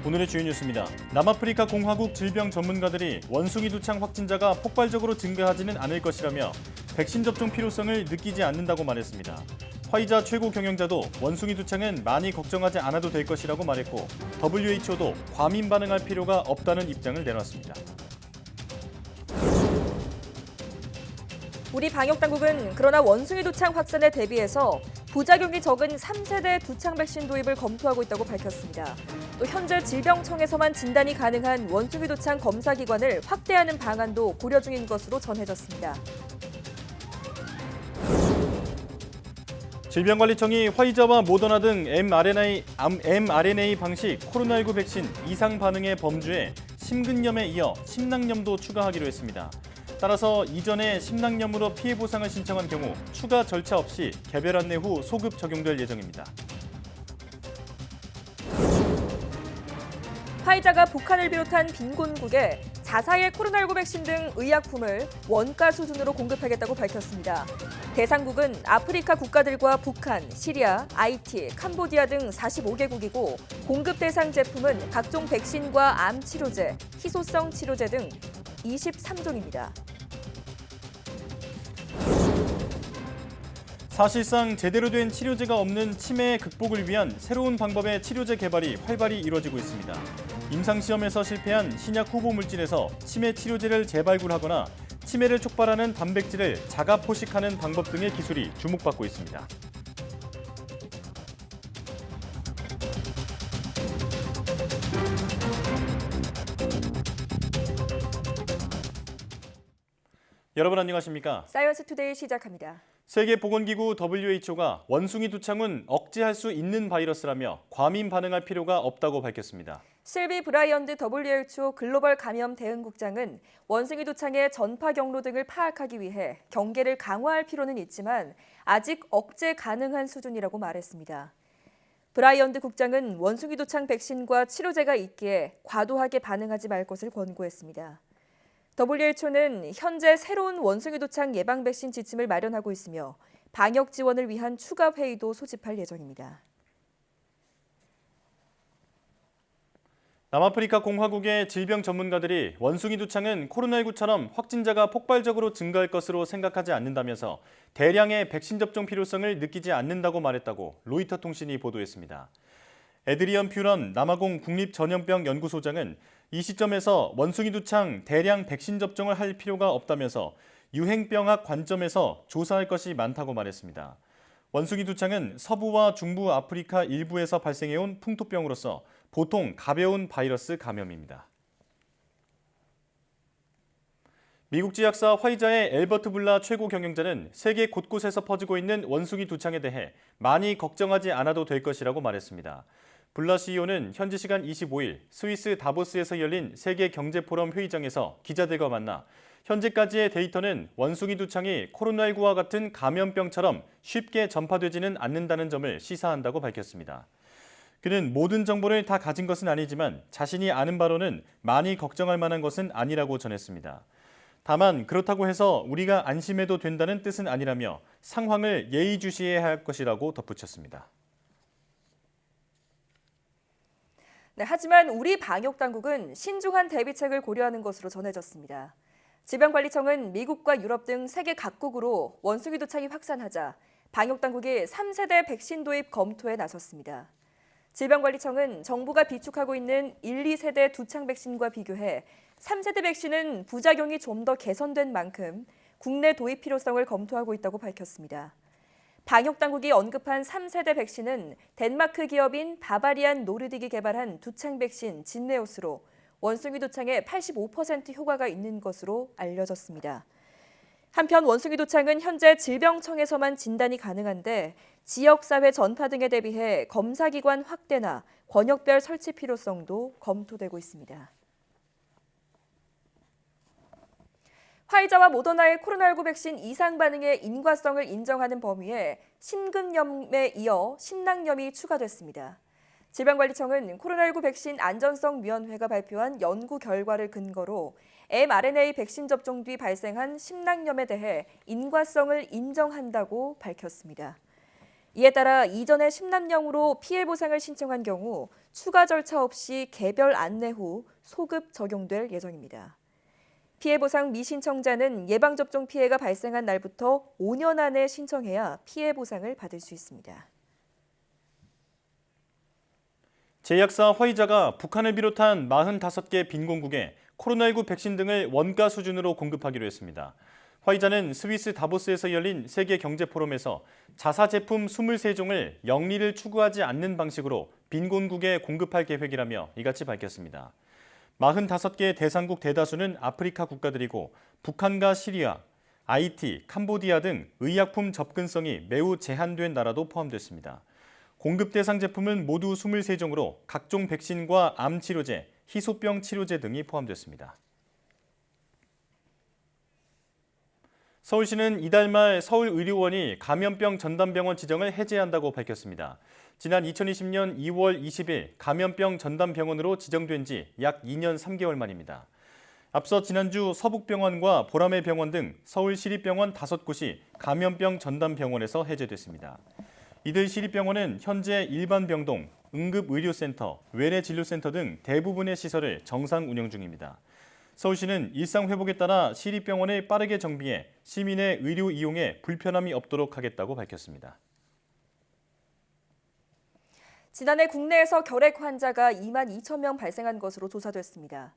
오늘의 주요 뉴스입니다. 남아프리카 공화국 질병 전문가들이 원숭이 두창 확진자가 폭발적으로 증가하지는 않을 것이라며 백신 접종 필요성을 느끼지 않는다고 말했습니다. 화이자 최고 경영자도 원숭이 두창은 많이 걱정하지 않아도 될 것이라고 말했고 WHO도 과민 반응할 필요가 없다는 입장을 내놨습니다. 우리 방역당국은 그러나 원숭이 두창 확산에 대비해서 부작용이 적은 3세대 두창 백신 도입을 검토하고 있다고 밝혔습니다. 또 현재 질병청에서만 진단이 가능한 원숭이 두창 검사 기관을 확대하는 방안도 고려 중인 것으로 전해졌습니다. 질병관리청이 화이자와 모더나 등 mRNA 방식 코로나19 백신 이상 반응의 범주에 심근염에 이어 심낭염도 추가하기로 했습니다. 따라서 이전에 심낭염으로 피해 보상을 신청한 경우 추가 절차 없이 개별 안내 후 소급 적용될 예정입니다. 화이자가 북한을 비롯한 빈곤국에 자사의 코로나19 백신 등 의약품을 원가 수준으로 공급하겠다고 밝혔습니다. 대상국은 아프리카 국가들과 북한, 시리아, 아이티, 캄보디아 등 45개국이고 공급 대상 제품은 각종 백신과 암 치료제, 희소성 치료제 등 23종입니다. 사실상 제대로 된 치료제가 없는 치매 극복을 위한 새로운 방법의 치료제 개발이 활발히 이루어지고 있습니다. 임상시험에서 실패한 신약 후보 물질에서 치매 치료제를 재발굴하거나 치매를 촉발하는 단백질을 자가 포식하는 방법 등의 기술이 주목받고 있습니다. 여러분 안녕하십니까? 사이언스 투데이 시작합니다. 세계보건기구 WHO가 원숭이 두창은 억제할 수 있는 바이러스라며 과민 반응할 필요가 없다고 밝혔습니다. 실비 브라이언드 WHO 글로벌 감염 대응국장은 원숭이 두창의 전파 경로 등을 파악하기 위해 경계를 강화할 필요는 있지만 아직 억제 가능한 수준이라고 말했습니다. 브라이언드 국장은 원숭이 두창 백신과 치료제가 있기에 과도하게 반응하지 말 것을 권고했습니다. WHO는 현재 새로운 원숭이 두창 예방 백신 지침을 마련하고 있으며 방역 지원을 위한 추가 회의도 소집할 예정입니다. 남아프리카 공화국의 질병 전문가들이 원숭이 두창은 코로나19처럼 확진자가 폭발적으로 증가할 것으로 생각하지 않는다면서 대량의 백신 접종 필요성을 느끼지 않는다고 말했다고 로이터 통신이 보도했습니다. 에드리언 퓨런 남아공 국립전염병 연구소장은 이 시점에서 원숭이 두창 대량 백신 접종을 할 필요가 없다면서 유행병학 관점에서 조사할 것이 많다고 말했습니다. 원숭이 두창은 서부와 중부 아프리카 일부에서 발생해온 풍토병으로서 보통 가벼운 바이러스 감염입니다. 미국 제약사 화이자의 엘버트 블라 최고 경영자는 세계 곳곳에서 퍼지고 있는 원숭이 두창에 대해 많이 걱정하지 않아도 될 것이라고 말했습니다. 블라 CEO는 현지 시간 25일 스위스 다보스에서 열린 세계 경제 포럼 회의장에서 기자들과 만나 현재까지의 데이터는 원숭이 두창이 코로나19와 같은 감염병처럼 쉽게 전파되지는 않는다는 점을 시사한다고 밝혔습니다. 그는 모든 정보를 다 가진 것은 아니지만 자신이 아는 바로는 많이 걱정할 만한 것은 아니라고 전했습니다. 다만 그렇다고 해서 우리가 안심해도 된다는 뜻은 아니라며 상황을 예의주시해야 할 것이라고 덧붙였습니다. 네, 하지만 우리 방역당국은 신중한 대비책을 고려하는 것으로 전해졌습니다. 질병관리청은 미국과 유럽 등 세계 각국으로 원숭이 두창이 확산하자 방역당국이 3세대 백신 도입 검토에 나섰습니다. 질병관리청은 정부가 비축하고 있는 1, 2세대 두창 백신과 비교해 3세대 백신은 부작용이 좀 더 개선된 만큼 국내 도입 필요성을 검토하고 있다고 밝혔습니다. 방역당국이 언급한 3세대 백신은 덴마크 기업인 바바리안 노르딕이 개발한 두창 백신 진네오스로 원숭이 두창에 85% 효과가 있는 것으로 알려졌습니다. 한편 원숭이 두창은 현재 질병청에서만 진단이 가능한데 지역사회 전파 등에 대비해 검사기관 확대나 권역별 설치 필요성도 검토되고 있습니다. 화이자와 모더나의 코로나19 백신 이상 반응의 인과성을 인정하는 범위에 심근염에 이어 심낭염이 추가됐습니다. 질병관리청은 코로나19 백신 안전성위원회가 발표한 연구 결과를 근거로 mRNA 백신 접종 뒤 발생한 심낭염에 대해 인과성을 인정한다고 밝혔습니다. 이에 따라 이전에 심남령으로 피해 보상을 신청한 경우 추가 절차 없이 개별 안내 후 소급 적용될 예정입니다. 피해 보상 미신청자는 예방접종 피해가 발생한 날부터 5년 안에 신청해야 피해 보상을 받을 수 있습니다. 제약사 화이자가 북한을 비롯한 45개 빈공국에 코로나19 백신 등을 원가 수준으로 공급하기로 했습니다. 화이자는 스위스 다보스에서 열린 세계 경제 포럼에서 자사 제품 23종을 영리를 추구하지 않는 방식으로 빈곤국에 공급할 계획이라며 이같이 밝혔습니다. 45개 대상국 대다수는 아프리카 국가들이고 북한과 시리아, IT, 캄보디아 등 의약품 접근성이 매우 제한된 나라도 포함됐습니다. 공급 대상 제품은 모두 23종으로 각종 백신과 암 치료제, 희소병 치료제 등이 포함됐습니다. 서울시는 이달 말 서울의료원이 감염병 전담병원 지정을 해제한다고 밝혔습니다. 지난 2020년 2월 20일 감염병 전담병원으로 지정된 지 약 2년 3개월 만입니다. 앞서 지난주 서북병원과 보라매 병원 등 서울시립병원 5곳이 감염병 전담병원에서 해제됐습니다. 이들 시립병원은 현재 일반 병동, 응급의료센터, 외래진료센터 등 대부분의 시설을 정상 운영 중입니다. 서울시는 일상 회복에 따라 시립병원을 빠르게 정비해 시민의 의료 이용에 불편함이 없도록 하겠다고 밝혔습니다. 지난해 국내에서 결핵 환자가 2만 2천 명 발생한 것으로 조사됐습니다.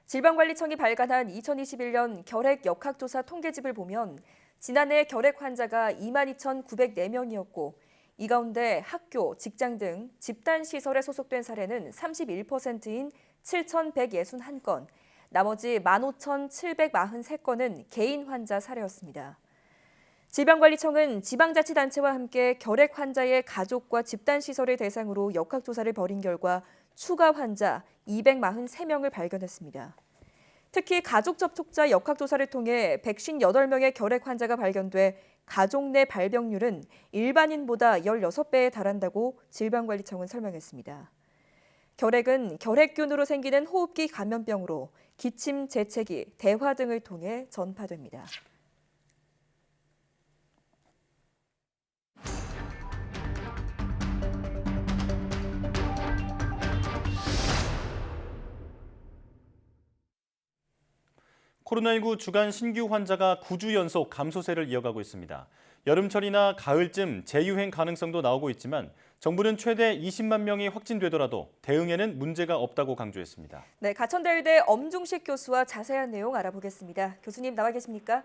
질병관리청이 발간한 2021년 결핵 역학조사 통계집을 보면 지난해 결핵 환자가 2만 2,904명이었고 이 가운데 학교, 직장 등 집단시설에 소속된 사례는 31%인 7,161건, 나머지 15,743건은 개인 환자 사례였습니다. 질병관리청은 지방자치단체와 함께 결핵 환자의 가족과 집단시설을 대상으로 역학조사를 벌인 결과 추가 환자 243명을 발견했습니다. 특히 가족 접촉자 역학조사를 통해 158명의 결핵 환자가 발견돼 가족 내 발병률은 일반인보다 16배에 달한다고 질병관리청은 설명했습니다. 결핵은 결핵균으로 생기는 호흡기 감염병으로 기침, 재채기, 대화 등을 통해 전파됩니다. 코로나19 주간 신규 환자가 9주 연속 감소세를 이어가고 있습니다. 여름철이나 가을쯤 재유행 가능성도 나오고 있지만 정부는 최대 20만 명이 확진되더라도 대응에는 문제가 없다고 강조했습니다. 네, 가천대의대 엄중식 교수와 자세한 내용 알아보겠습니다. 교수님 나와 계십니까?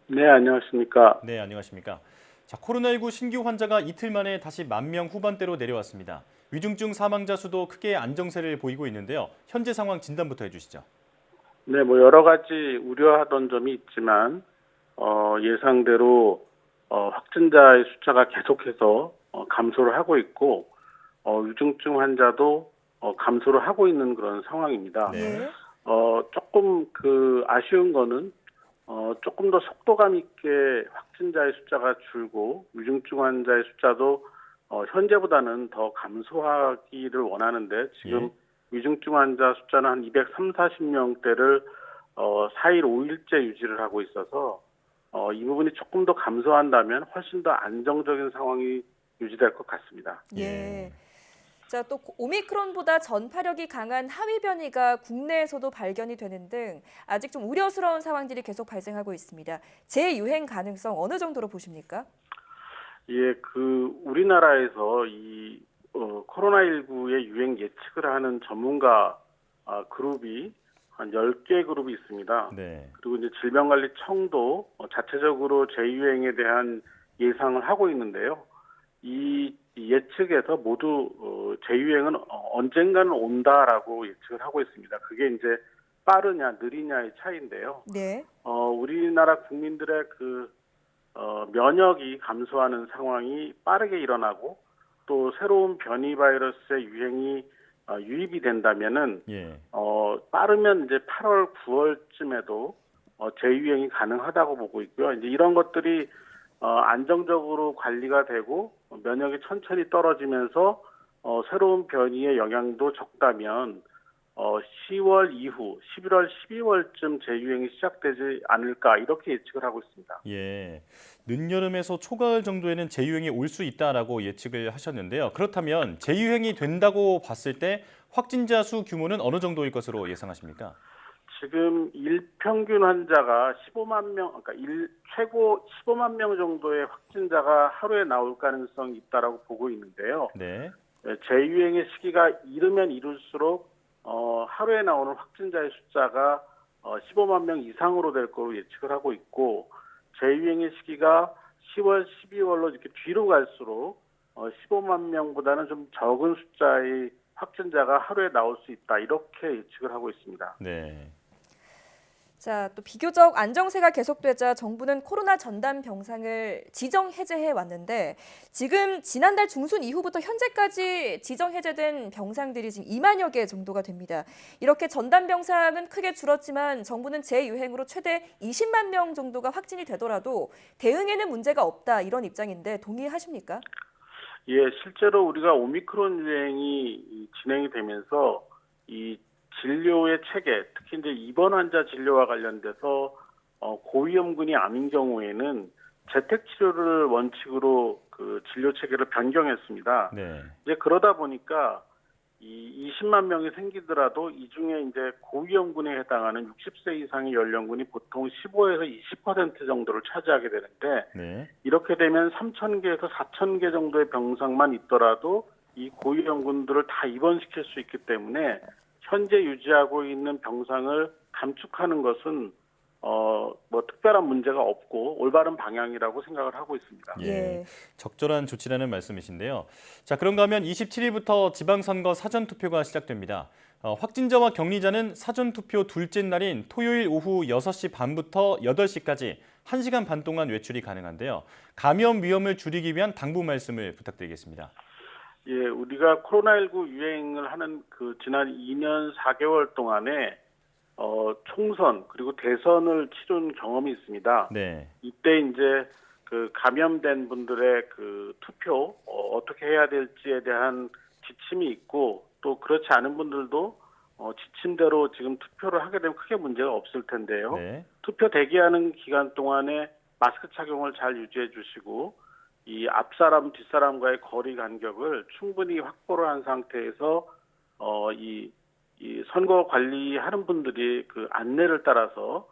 네, 안녕하십니까. 네, 안녕하십니까. 자, 코로나19 신규 환자가 이틀 만에 다시 10,000명 후반대로 내려왔습니다. 위중증 사망자 수도 크게 안정세를 보이고 있는데요. 현재 상황 진단부터 해주시죠. 네, 여러 가지 우려하던 점이 있지만, 예상대로, 확진자의 숫자가 계속해서 감소를 하고 있고, 위중증 환자도 감소를 하고 있는 그런 상황입니다. 네. 조금 아쉬운 거는, 조금 더 속도감 있게 확진자의 숫자가 줄고, 위중증 환자의 숫자도 현재보다는 더 감소하기를 원하는데, 지금 위중증 환자 숫자는 한 230~240명대를 4일, 5일째 유지를 하고 있어서 이 부분이 조금 더 감소한다면 훨씬 더 안정적인 상황이 유지될 것 같습니다. 예. 자, 또 오미크론보다 전파력이 강한 하위 변이가 국내에서도 발견이 되는 등 아직 좀 우려스러운 상황들이 계속 발생하고 있습니다. 재유행 가능성 어느 정도로 보십니까? 예, 우리나라에서 이 코로나19의 유행 예측을 하는 전문가 그룹이 한 10개 그룹이 있습니다. 네. 그리고 이제 질병관리청도 자체적으로 재유행에 대한 예상을 하고 있는데요. 이 예측에서 모두 재유행은 언젠가는 온다라고 예측을 하고 있습니다. 그게 이제 빠르냐 느리냐의 차이인데요. 네. 우리나라 국민들의 면역이 감소하는 상황이 빠르게 일어나고 또 새로운 변이 바이러스의 유행이 유입이 된다면은 빠르면 이제 8월, 9월쯤에도 재유행이 가능하다고 보고 있고요. 이제 이런 것들이 안정적으로 관리가 되고 면역이 천천히 떨어지면서 새로운 변이의 영향도 적다면 10월 이후 11월, 12월쯤 재유행이 시작되지 않을까 이렇게 예측을 하고 있습니다. 예, 늦여름에서 초가을 정도에는 재유행이 올 수 있다라고 예측을 하셨는데요. 그렇다면 재유행이 된다고 봤을 때 확진자 수 규모는 어느 정도일 것으로 예상하십니까? 지금 일평균 환자가 15만 명, 그러니까 최고 15만 명 정도의 확진자가 하루에 나올 가능성이 있다라고 보고 있는데요. 네, 재유행의 시기가 이르면 이룰수록 하루에 나오는 확진자의 숫자가 15만 명 이상으로 될 거로 예측을 하고 있고, 재유행의 시기가 10월, 12월로 이렇게 뒤로 갈수록 15만 명보다는 좀 적은 숫자의 확진자가 하루에 나올 수 있다 이렇게 예측을 하고 있습니다. 네. 자, 또 비교적 안정세가 계속되자 정부는 코로나 전담 병상을 지정 해제해 왔는데 지금 지난달 중순 이후부터 현재까지 지정 해제된 병상들이 지금 2만여 개 정도가 됩니다. 이렇게 전담 병상은 크게 줄었지만 정부는 재유행으로 최대 20만 명 정도가 확진이 되더라도 대응에는 문제가 없다 이런 입장인데 동의하십니까? 예, 실제로 우리가 오미크론 유행이 진행이 되면서 이 진료의 체계, 특히 이제 입원 환자 진료와 관련돼서 고위험군이 암인 경우에는 재택 치료를 원칙으로 그 진료 체계를 변경했습니다. 네. 이제 그러다 보니까 이 20만 명이 생기더라도 이 중에 이제 고위험군에 해당하는 60세 이상의 연령군이 보통 15에서 20% 정도를 차지하게 되는데, 네. 이렇게 되면 3,000개에서 4,000개 정도의 병상만 있더라도 이 고위험군들을 다 입원시킬 수 있기 때문에 현재 유지하고 있는 병상을 감축하는 것은 뭐 특별한 문제가 없고 올바른 방향이라고 생각을 하고 있습니다. 예, 적절한 조치라는 말씀이신데요. 자, 그런가 하면 27일부터 지방선거 사전투표가 시작됩니다. 확진자와 격리자는 사전투표 둘째 날인 토요일 오후 6시 반부터 8시까지 1시간 반 동안 외출이 가능한데요. 감염 위험을 줄이기 위한 당부 말씀을 부탁드리겠습니다. 예, 우리가 코로나19 유행을 하는 그 지난 2년 4개월 동안에 총선 그리고 대선을 치른 경험이 있습니다. 네. 이때 이제 그 감염된 분들의 그 투표 어떻게 해야 될지에 대한 지침이 있고, 또 그렇지 않은 분들도 지침대로 지금 투표를 하게 되면 크게 문제가 없을 텐데요. 네. 투표 대기하는 기간 동안에 마스크 착용을 잘 유지해 주시고, 이 앞사람 뒷사람과의 거리 간격을 충분히 확보를 한 상태에서 이 선거 관리하는 분들이 그 안내를 따라서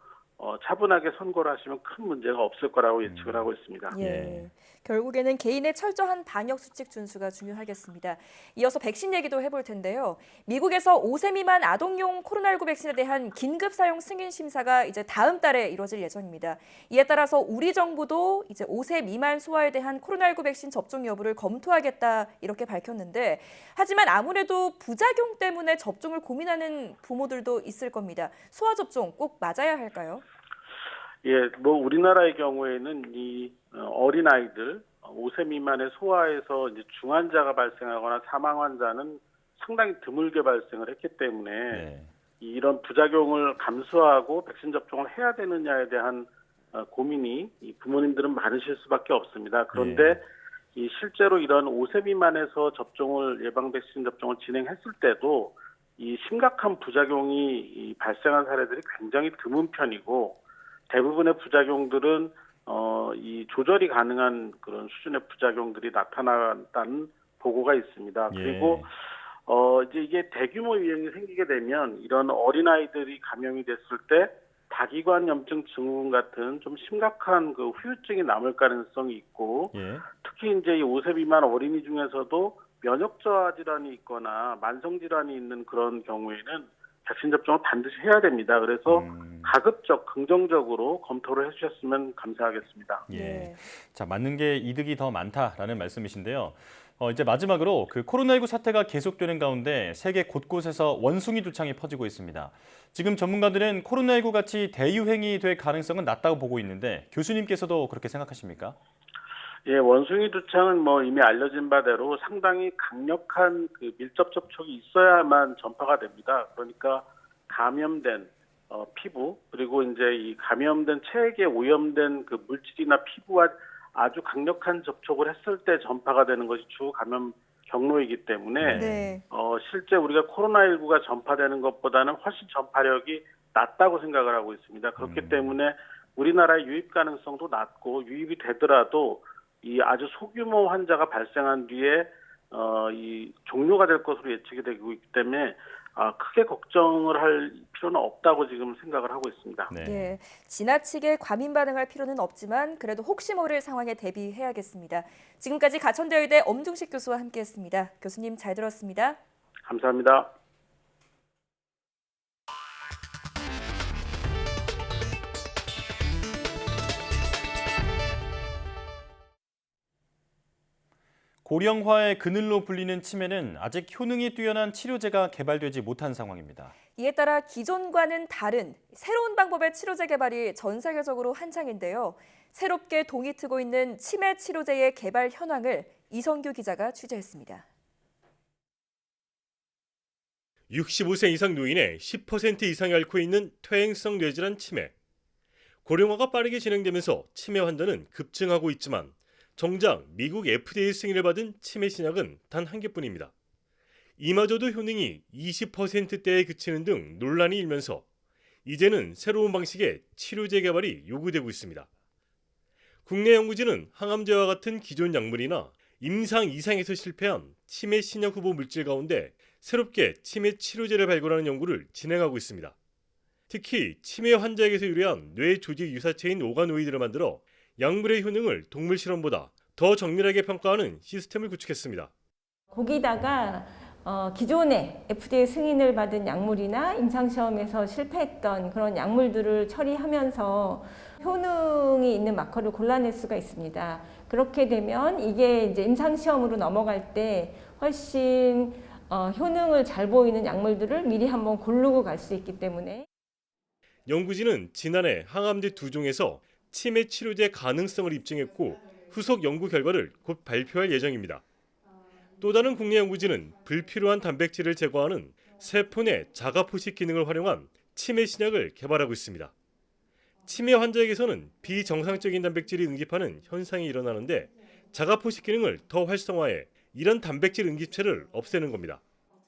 차분하게 선거를 하시면 큰 문제가 없을 거라고 예측을 하고 있습니다. 예. 결국에는 개인의 철저한 방역 수칙 준수가 중요하겠습니다. 이어서 백신 얘기도 해볼 텐데요. 미국에서 5세 미만 아동용 코로나19 백신에 대한 긴급 사용 승인 심사가 이제 다음 달에 이뤄질 예정입니다. 이에 따라서 우리 정부도 이제 5세 미만 소아에 대한 코로나19 백신 접종 여부를 검토하겠다 이렇게 밝혔는데, 하지만 아무래도 부작용 때문에 접종을 고민하는 부모들도 있을 겁니다. 소아 접종 꼭 맞아야 할까요? 예, 뭐 우리나라의 경우에는 이 어린 아이들 5세 미만의 소아에서 이제 중환자가 발생하거나 사망 환자는 상당히 드물게 발생을 했기 때문에 네. 이런 부작용을 감수하고 백신 접종을 해야 되느냐에 대한 고민이 이 부모님들은 많으실 수밖에 없습니다. 그런데 이 실제로 이런 5세 미만에서 접종을 예방 백신 접종을 진행했을 때도 이 심각한 부작용이 발생한 사례들이 굉장히 드문 편이고, 대부분의 부작용들은 이 조절이 가능한 그런 수준의 부작용들이 나타났다는 보고가 있습니다. 그리고 이제 이게 대규모 유행이 생기게 되면 이런 어린아이들이 감염이 됐을 때 다기관염증 증후군 같은 좀 심각한 그 후유증이 남을 가능성이 있고, 특히 이제 이 5세 미만 어린이 중에서도 면역 저하 질환이 있거나 만성 질환이 있는 그런 경우에는 백신 접종을 반드시 해야 됩니다. 그래서 가급적 긍정적으로 검토를 해주셨으면 감사하겠습니다. 예. 자, 맞는 게 이득이 더 많다라는 말씀이신데요. 이제 마지막으로 그 코로나19 사태가 계속되는 가운데 세계 곳곳에서 원숭이 두창이 퍼지고 있습니다. 지금 전문가들은 코로나19 같이 대유행이 될 가능성은 낮다고 보고 있는데 교수님께서도 그렇게 생각하십니까? 예, 원숭이 두창은 뭐 이미 알려진 바대로 상당히 강력한 그 밀접 접촉이 있어야만 전파가 됩니다. 그러니까 감염된 피부, 그리고 이제 이 감염된 체액에 오염된 그 물질이나 피부와 아주 강력한 접촉을 했을 때 전파가 되는 것이 주 감염 경로이기 때문에 네. 실제 우리가 코로나19가 전파되는 것보다는 훨씬 전파력이 낮다고 생각을 하고 있습니다. 그렇기 때문에 우리나라의 유입 가능성도 낮고 유입이 되더라도 이 아주 소규모 환자가 발생한 뒤에 이 종료가 될 것으로 예측이 되고 있기 때문에 크게 걱정을 할 필요는 없다고 지금 생각을 하고 있습니다. 네. 네, 지나치게 과민 반응할 필요는 없지만 그래도 혹시 모를 상황에 대비해야겠습니다. 지금까지 가천대의대 엄중식 교수와 함께했습니다. 교수님 잘 들었습니다. 감사합니다. 고령화의 그늘로 불리는 치매는 아직 효능이 뛰어난 치료제가 개발되지 못한 상황입니다. 이에 따라 기존과는 다른 새로운 방법의 치료제 개발이 전 세계적으로 한창인데요. 새롭게 동이 트고 있는 치매 치료제의 개발 현황을 이성규 기자가 취재했습니다. 65세 이상 노인의 10% 이상이 앓고 있는 퇴행성 뇌질환 치매. 고령화가 빠르게 진행되면서 치매 환자는 급증하고 있지만 정작 미국 FDA 승인을 받은 치매 신약은 단 한 개뿐입니다. 이마저도 효능이 20%대에 그치는 등 논란이 일면서 이제는 새로운 방식의 치료제 개발이 요구되고 있습니다. 국내 연구진은 항암제와 같은 기존 약물이나 임상 이상에서 실패한 치매 신약 후보 물질 가운데 새롭게 치매 치료제를 발굴하는 연구를 진행하고 있습니다. 특히 치매 환자에게서 유래한 뇌 조직 유사체인 오가노이드를 만들어 약물의 효능을 동물 실험보다 더 정밀하게 평가하는 시스템을 구축했습니다. 거기다가 기존에 FDA 승인을 받은 약물이나 임상시험에서 실패했던 그런 약물들을 처리하면서 효능이 있는 마커를 골라낼 수가 있습니다. 그렇게 되면 이게 이제 임상시험으로 넘어갈 때 훨씬 효능을 잘 보이는 약물들을 미리 한번 고르고 갈 수 있기 때문에 연구진은 지난해 항암제 2종에서 치매 치료제 가능성을 입증했고 후속 연구 결과를 곧 발표할 예정입니다. 또 다른 국내 연구진은 불필요한 단백질을 제거하는 세포 내 자가포식 기능을 활용한 치매 신약을 개발하고 있습니다. 치매 환자에게서는 비정상적인 단백질이 응집하는 현상이 일어나는데 자가포식 기능을 더 활성화해 이런 단백질 응집체를 없애는 겁니다.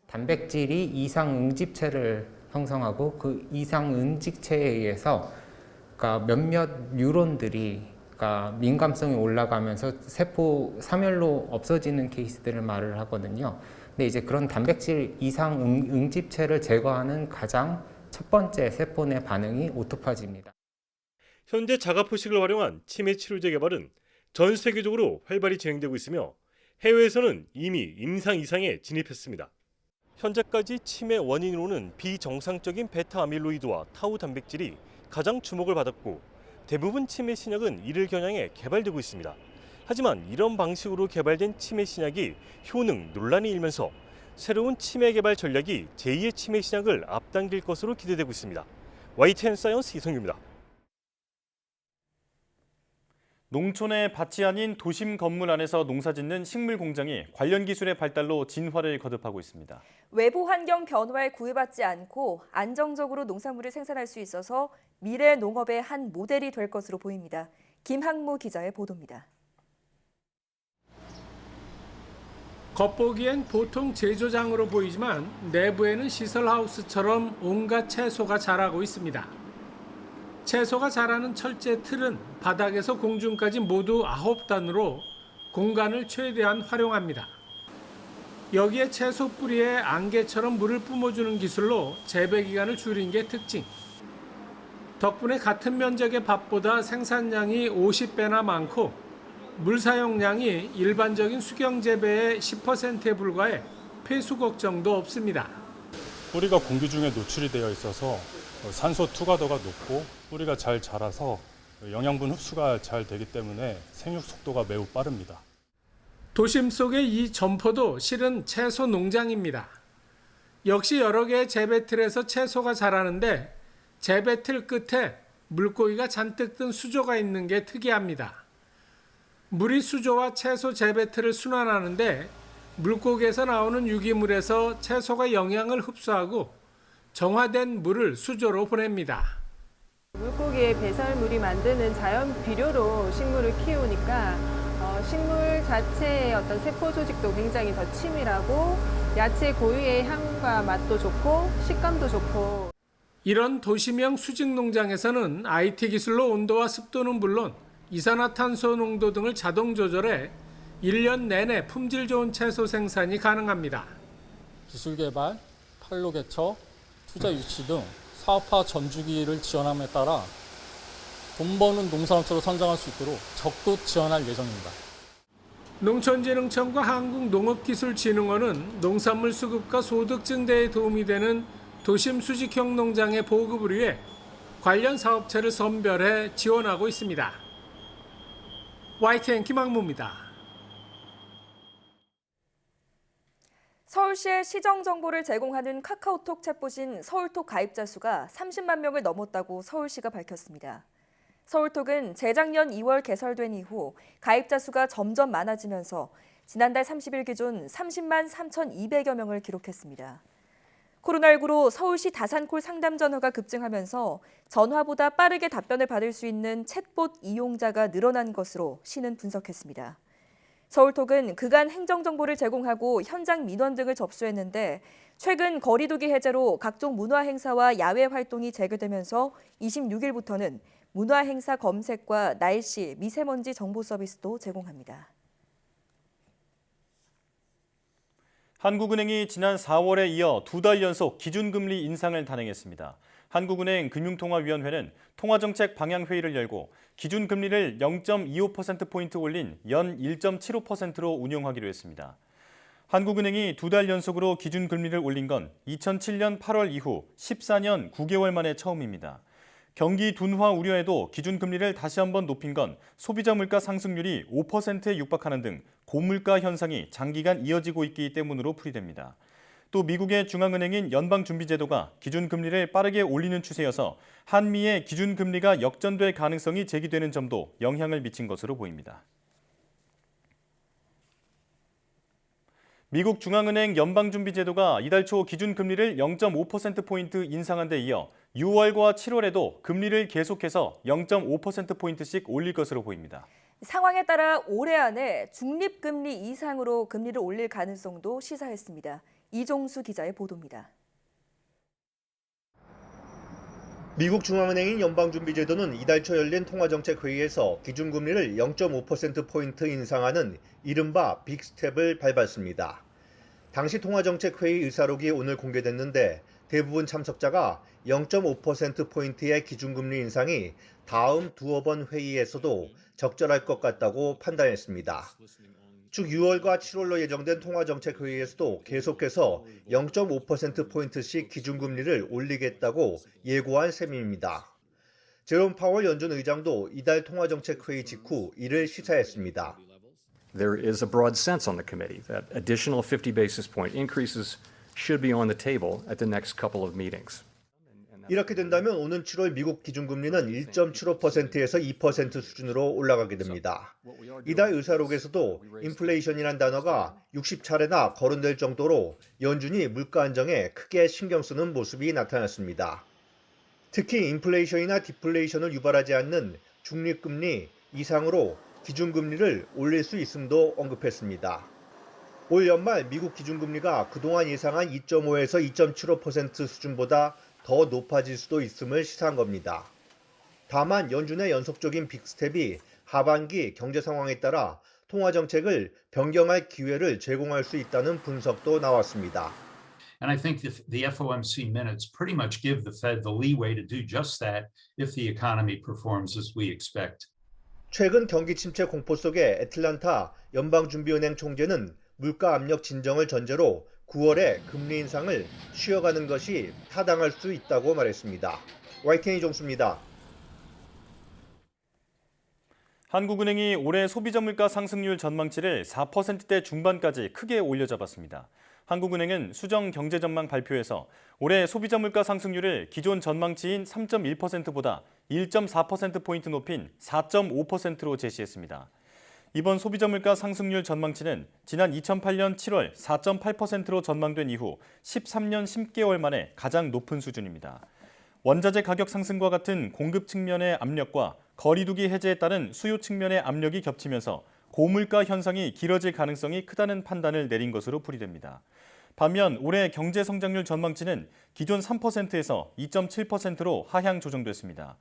단백질이 이상 응집체를 형성하고 그 이상 응집체에 의해서 그러니까 몇몇 뉴런들이 그러니까 민감성이 올라가면서 세포 사멸로 없어지는 케이스들을 말을 하거든요. 근데 이제 그런 단백질 이상 응집체를 제거하는 가장 첫 번째 세포 내 반응이 오토파지입니다. 현재 자가포식을 활용한 치매 치료제 개발은 전 세계적으로 활발히 진행되고 있으며 해외에서는 이미 임상 이상에 진입했습니다. 현재까지 치매 원인으로는 비정상적인 베타 아밀로이드와 타우 단백질이 가장 주목을 받았고 대부분 치매 신약은 이를 겨냥해 개발되고 있습니다. 하지만 이런 방식으로 개발된 치매 신약이 효능 논란이 일면서 새로운 치매 개발 전략이 제2의 치매 신약을 앞당길 것으로 기대되고 있습니다. YTN 사이언스 이성규입니다. 농촌의 밭이 아닌 도심 건물 안에서 농사짓는 식물 공장이 관련 기술의 발달로 진화를 거듭하고 있습니다. 외부 환경 변화에 구애받지 않고 안정적으로 농산물을 생산할 수 있어서 미래 농업의 한 모델이 될 것으로 보입니다. 김학무 기자의 보도입니다. 겉보기엔 보통 제조장으로 보이지만 내부에는 시설하우스처럼 온갖 채소가 자라고 있습니다. 채소가 자라는 철제 틀은 바닥에서 공중까지 모두 9단으로 공간을 최대한 활용합니다. 여기에 채소 뿌리에 안개처럼 물을 뿜어주는 기술로 재배 기간을 줄인 게 특징. 덕분에 같은 면적의 밭보다 생산량이 50배나 많고 물 사용량이 일반적인 수경 재배의 10%에 불과해 폐수 걱정도 없습니다. 뿌리가 공기 중에 노출이 되어 있어서 산소 투과도가 높고 뿌리가 잘 자라서 영양분 흡수가 잘 되기 때문에 생육 속도가 매우 빠릅니다. 도심 속의 이 점포도 실은 채소 농장입니다. 역시 여러 개의 재배틀에서 채소가 자라는데 재배틀 끝에 물고기가 잔뜩 든 수조가 있는 게 특이합니다. 물이 수조와 채소 재배틀을 순환하는데 물고기에서 나오는 유기물에서 채소가 영양을 흡수하고 정화된 물을 수조로 보냅니다. 물고기의 배설물이 만드는 자연 비료로 식물을 키우니까 식물 자체의 어떤 세포 조직도 굉장히 더 치밀하고 야채 고유의 향과 맛도 좋고 식감도 좋고. 이런 도시명 수직 농장에서는 IT 기술로 온도와 습도는 물론 이산화탄소 농도 등을 자동 조절해 1년 내내 품질 좋은 채소 생산이 가능합니다. 기술 개발, 판로 개척, 투자 유치 등 사업화 전주기를 지원함에 따라 돈 버는 농산업체로 선정할 수 있도록 적극 지원할 예정입니다. 농촌진흥청과 한국농업기술진흥원은 농산물 수급과 소득 증대에 도움이 되는 도심 수직형 농장의 보급을 위해 관련 사업체를 선별해 지원하고 있습니다. YTN 김학무입니다. 서울시의 시정 정보를 제공하는 카카오톡 챗봇인 서울톡 가입자 수가 30만 명을 넘었다고 서울시가 밝혔습니다. 서울톡은 재작년 2월 개설된 이후 가입자 수가 점점 많아지면서 지난달 30일 기준 30만 3,200여 명을 기록했습니다. 코로나19로 서울시 다산콜 상담 전화가 급증하면서 전화보다 빠르게 답변을 받을 수 있는 챗봇 이용자가 늘어난 것으로 시는 분석했습니다. 서울톡은 그간 행정정보를 제공하고 현장 민원 등을 접수했는데 최근 거리두기 해제로 각종 문화행사와 야외 활동이 재개되면서 26일부터는 문화행사 검색과 날씨, 미세먼지 정보 서비스도 제공합니다. 한국은행이 지난 4월에 이어 2달 연속 기준금리 인상을 단행했습니다. 한국은행 금융통화위원회는 통화정책 방향회의를 열고 기준금리를 0.25%포인트 올린 연 1.75%로 운용하기로 했습니다. 한국은행이 2달 연속으로 기준금리를 올린 건 2007년 8월 이후 14년 9개월 만에 처음입니다. 경기 둔화 우려에도 기준금리를 다시 한번 높인 건 소비자 물가 상승률이 5%에 육박하는 등 고물가 현상이 장기간 이어지고 있기 때문으로 풀이됩니다. 또 미국의 중앙은행인 연방준비제도가 기준금리를 빠르게 올리는 추세여서 한미의 기준금리가 역전될 가능성이 제기되는 점도 영향을 미친 것으로 보입니다. 미국 중앙은행 연방준비제도가 이달 초 기준금리를 0.5%포인트 인상한 데 이어 6월과 7월에도 금리를 계속해서 0.5%포인트씩 올릴 것으로 보입니다. 상황에 따라 올해 안에 중립금리 이상으로 금리를 올릴 가능성도 시사했습니다. 이종수 기자의 보도입니다. 미국 중앙은행인 연방준비제도는 이달 초 열린 통화정책회의에서 기준금리를 0.5%포인트 인상하는 이른바 빅스텝을 밟았습니다. 당시 통화정책회의 의사록이 오늘 공개됐는데 대부분 참석자가 0.5%포인트의 기준금리 인상이 다음 두어 번 회의에서도 적절할 것 같다고 판단했습니다. 즉 6월과 7월로 예정된 통화정책회의에서도 계속해서 0.5%포인트씩 기준금리를 올리겠다고 예고한 셈입니다. 제롬 파월 연준 의장도 이달 통화정책회의 직후 이를 시사했습니다. There is a broad sense on the committee that additional 50 basis point increases should be on the table at the next couple of meetings. 이렇게 된다면 오는 7월 미국 기준금리는 1.75%에서 2% 수준으로 올라가게 됩니다. 이달 의사록에서도 인플레이션이란 단어가 60차례나 거론될 정도로 연준이 물가 안정에 크게 신경 쓰는 모습이 나타났습니다. 특히 인플레이션이나 디플레이션을 유발하지 않는 중립금리 이상으로 기준금리를 올릴 수 있음도 언급했습니다. 올 연말 미국 기준금리가 그동안 예상한 2.5에서 2.75% 수준보다 더 높아질 수도 있음을 시사한 겁니다. 다만 연준의 연속적인 빅스텝이 하반기 경제 상황에 따라 통화정책을 변경할 기회를 제공할 수 있다는 분석도 나왔습니다. And I think the FOMC minutes pretty much give the Fed the leeway to do just that if the economy performs as we expect. 최근 경기 침체 공포 속에 애틀란타 연방준비은행 총재는 물가 압력 진정을 전제로 9월에 금리 인상을 쉬어가는 것이 타당할 수 있다고 말했습니다. YTN 이종수입니다. 한국은행이 올해 소비자 물가 상승률 전망치를 4%대 중반까지 크게 올려잡았습니다. 한국은행은 수정 경제 전망 발표에서 올해 소비자 물가 상승률을 기존 전망치인 3.1%보다 1.4%포인트 높인 4.5%로 제시했습니다. 이번 소비자 물가 상승률 전망치는 지난 2008년 7월 4.8%로 전망된 이후 13년 10개월 만에 가장 높은 수준입니다. 원자재 가격 상승과 같은 공급 측면의 압력과 거리두기 해제에 따른 수요 측면의 압력이 겹치면서 고물가 현상이 길어질 가능성이 크다는 판단을 내린 것으로 풀이됩니다. 반면 올해 경제 성장률 전망치는 기존 3%에서 2.7%로 하향 조정됐습니다.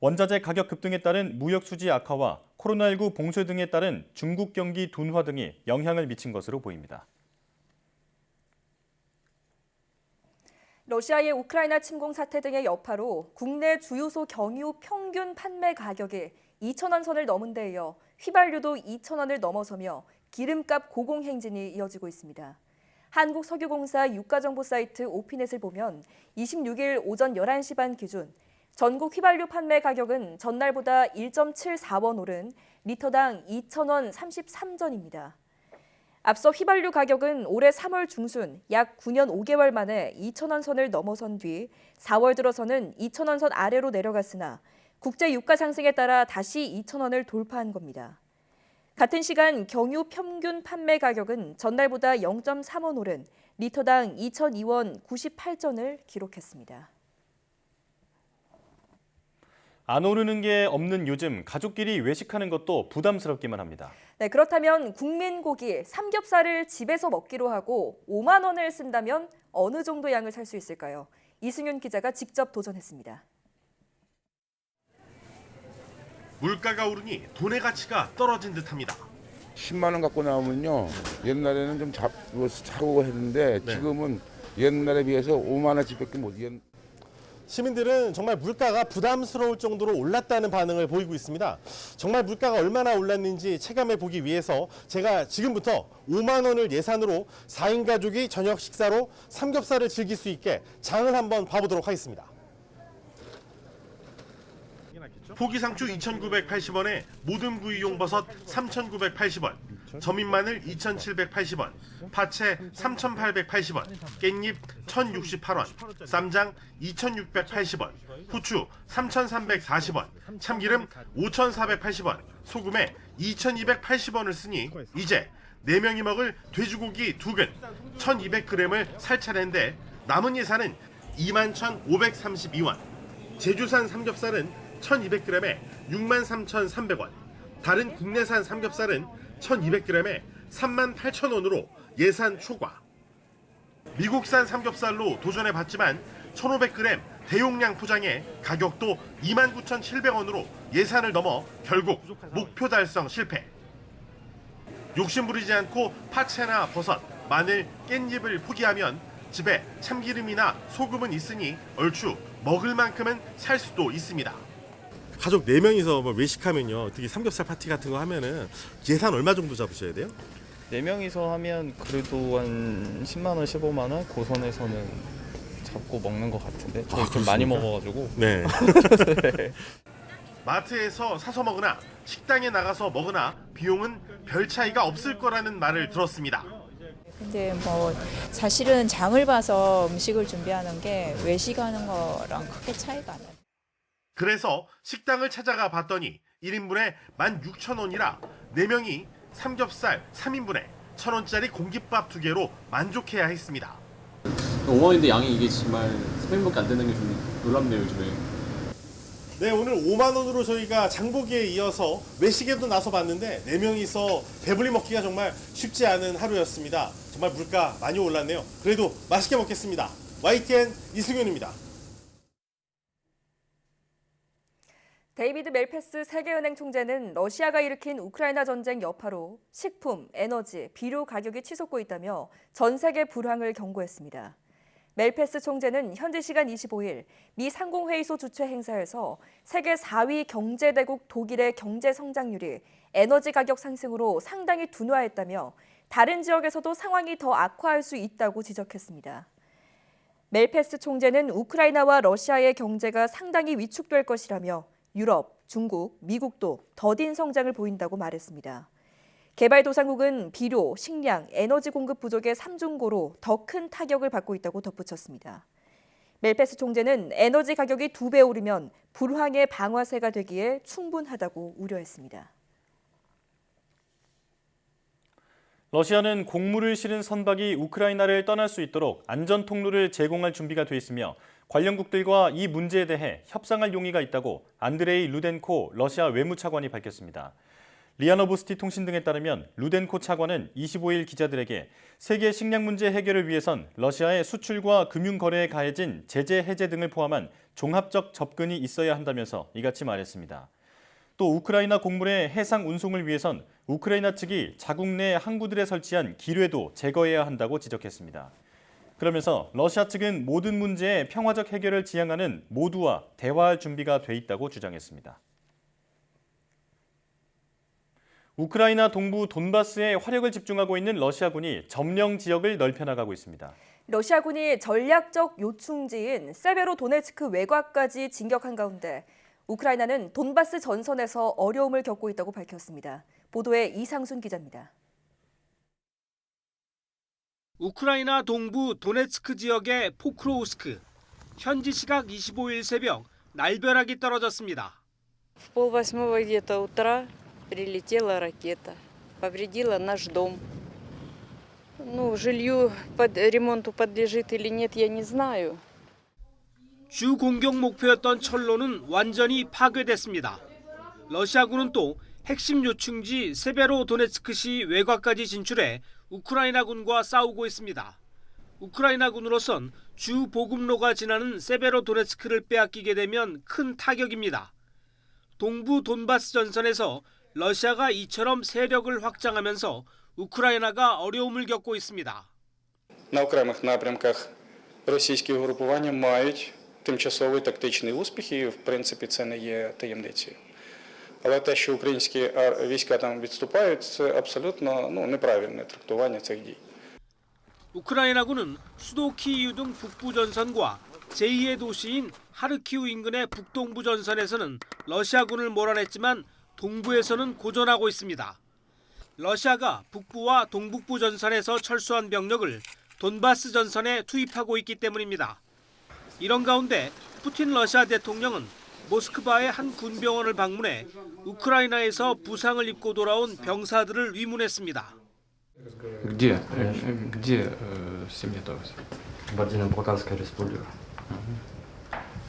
원자재 가격 급등에 따른 무역 수지 악화와 코로나19 봉쇄 등에 따른 중국 경기 둔화 등이 영향을 미친 것으로 보입니다. 러시아의 우크라이나 침공 사태 등의 여파로 국내 주유소 경유 평균 판매 가격이 2,000원 선을 넘은 데 이어 휘발유도 2,000원을 넘어서며 기름값 고공행진이 이어지고 있습니다. 한국석유공사 유가정보 사이트 오피넷을 보면 26일 오전 11시 반 기준 전국 휘발유 판매 가격은 전날보다 1.74원 오른 리터당 2,000원 33전입니다. 앞서 휘발유 가격은 올해 3월 중순 약 9년 5개월 만에 2,000원 선을 넘어선 뒤 4월 들어서는 2,000원 선 아래로 내려갔으나 국제 유가 상승에 따라 다시 2,000원을 돌파한 겁니다. 같은 시간 경유 평균 판매 가격은 전날보다 0.3원 오른 리터당 2,002원 98전을 기록했습니다. 안 오르는 게 없는 요즘 가족끼리 외식하는 것도 부담스럽기만 합니다. 네, 그렇다면 국민고기 삼겹살을 집에서 먹기로 하고 5만 원을 쓴다면 어느 정도 양을 살 수 있을까요? 이승윤 기자가 직접 도전했습니다. 물가가 오르니 돈의 가치가 떨어진 듯합니다. 10만 원 갖고 나오면요. 옛날에는 좀 사고 했는데 지금은 옛날에 비해서 5만 원씩밖에 못. 시민들은 정말 물가가 부담스러울 정도로 올랐다는 반응을 보이고 있습니다. 정말 물가가 얼마나 올랐는지 체감해 보기 위해서 제가 지금부터 5만 원을 예산으로 4인 가족이 저녁 식사로 삼겹살을 즐길 수 있게 장을 한번 봐보도록 하겠습니다. 포기상추 2,980원에 모듬 구이용 버섯 3,980원, 점인 마늘 2,780원, 파채 3,880원, 깻잎 1,068원, 쌈장 2,680원, 후추 3,340원, 참기름 5,480원, 소금에 2,280원을 쓰니 이제 4명이 먹을 돼지고기 2근 1,200g을 살 차례인데 남은 예산은 21,532원, 제주산 삼겹살은 1,200g에 63,300원, 다른 국내산 삼겹살은 1,200g에 38,000원으로 예산 초과. 미국산 삼겹살로 도전해봤지만 1,500g 대용량 포장에 가격도 29,700원으로 예산을 넘어 결국 목표 달성 실패. 욕심부리지 않고 파채나 버섯, 마늘, 깻잎을 포기하면 집에 참기름이나 소금은 있으니 얼추 먹을 만큼은 살 수도 있습니다. 가족 4명이서 뭐 외식하면요. 특히 삼겹살 파티 같은 거 하면은 예산 얼마 정도 잡으셔야 돼요? 4명이서 하면 그래도 한 10만 원, 15만 원 고선에서는 잡고 먹는 것 같은데 저희 좀 많이 먹어가지고. 네. 네. 마트에서 사서 먹으나 식당에 나가서 먹으나 비용은 별 차이가 없을 거라는 말을 들었습니다. 근데 뭐 사실은 장을 봐서 음식을 준비하는 게 외식하는 거랑 크게 차이가 안 나요. 그래서 식당을 찾아가 봤더니 1인분에 16,000원이라 4명이 삼겹살 3인분에 1,000원짜리 공깃밥 2개로 만족해야 했습니다. 5만 원인데 양이 이게 정말 3인분밖에 안 되는 게 좀 놀랍네요, 요즘에. 네, 오늘 5만 원으로 저희가 장보기에 이어서 외식에도 나서 봤는데 4명이서 배불리 먹기가 정말 쉽지 않은 하루였습니다. 정말 물가 많이 올랐네요. 그래도 맛있게 먹겠습니다. YTN 이승윤입니다. 데이비드 멜패스 세계은행 총재는 러시아가 일으킨 우크라이나 전쟁 여파로 식품, 에너지, 비료 가격이 치솟고 있다며 전 세계 불황을 경고했습니다. 멜패스 총재는 현지 시간 25일 미 상공회의소 주최 행사에서 세계 4위 경제대국 독일의 경제 성장률이 에너지 가격 상승으로 상당히 둔화했다며 다른 지역에서도 상황이 더 악화할 수 있다고 지적했습니다. 멜패스 총재는 우크라이나와 러시아의 경제가 상당히 위축될 것이라며 유럽, 중국, 미국도 더딘 성장을 보인다고 말했습니다. 개발도상국은 비료, 식량, 에너지 공급 부족의 3중고로 더 큰 타격을 받고 있다고 덧붙였습니다. 멜패스 총재는 에너지 가격이 2배 오르면 불황의 방아쇠가 되기에 충분하다고 우려했습니다. 러시아는 곡물을 실은 선박이 우크라이나를 떠날 수 있도록 안전 통로를 제공할 준비가 돼 있으며 관련국들과 이 문제에 대해 협상할 용의가 있다고 안드레이 루덴코 러시아 외무차관이 밝혔습니다. 리아노보스티 통신 등에 따르면 루덴코 차관은 25일 기자들에게 세계 식량 문제 해결을 위해선 러시아의 수출과 금융 거래에 가해진 제재 해제 등을 포함한 종합적 접근이 있어야 한다면서 이같이 말했습니다. 또 우크라이나 곡물의 해상 운송을 위해선 우크라이나 측이 자국 내 항구들에 설치한 기뢰도 제거해야 한다고 지적했습니다. 그러면서 러시아 측은 모든 문제의 평화적 해결을 지향하는 모두와 대화할 준비가 돼 있다고 주장했습니다. 우크라이나 동부 돈바스에 화력을 집중하고 있는 러시아군이 점령 지역을 넓혀 나가고 있습니다. 러시아군이 전략적 요충지인 세베로도네츠크 외곽까지 진격한 가운데 우크라이나는 돈바스 전선에서 어려움을 겪고 있다고 밝혔습니다. 보도에 이상순 기자입니다. 우크라이나 동부 도네츠크 지역의 포크로우스크, 현지 시각 25일 새벽 날벼락이 떨어졌습니다. В 7:30 где-то утра прилетела ракета, повредила наш дом. Ну, жилью под ремонту подлежит или нет, я не знаю. 주 공격 목표였던 철로는 완전히 파괴됐습니다. 러시아군은 또 핵심 요충지 세베로도네츠크시 외곽까지 진출해 우크라이나군과 싸우고 있습니다. 우크라이나군으로선 주 보급로가 지나는 세베로도네츠크를 빼앗기게 되면 큰 타격입니다. 동부 돈바스 전선에서 러시아가 이처럼 세력을 확장하면서 우크라이나가 어려움을 겪고 있습니다. На окремих напрямках російські угрупування мають тимчасові тактичні успіхи, і, в принципі, це не є таємницею. Але те, що українські війська там відступають, це абсолютно неправильне трактування цих дій. 우크라이나군은 수도 키이우 등 북부 전선과 제2의 도시인 하르키우 인근의 북동부 전선에서는 러시아군을 몰아냈지만 동부에서는 고전하고 있습니다. 러시아가 북부와 동북부 전선에서 철수한 병력을 돈바스 전선에 투입하고 있기 때문입니다. 이런 가운데 푸틴 러시아 대통령은 모스크바의 한 군병원을 방문해 우크라이나에서 부상을 입고 돌아온 병사들을 위문했습니다. Где семья Торос? Кабардино-Балкарская республика.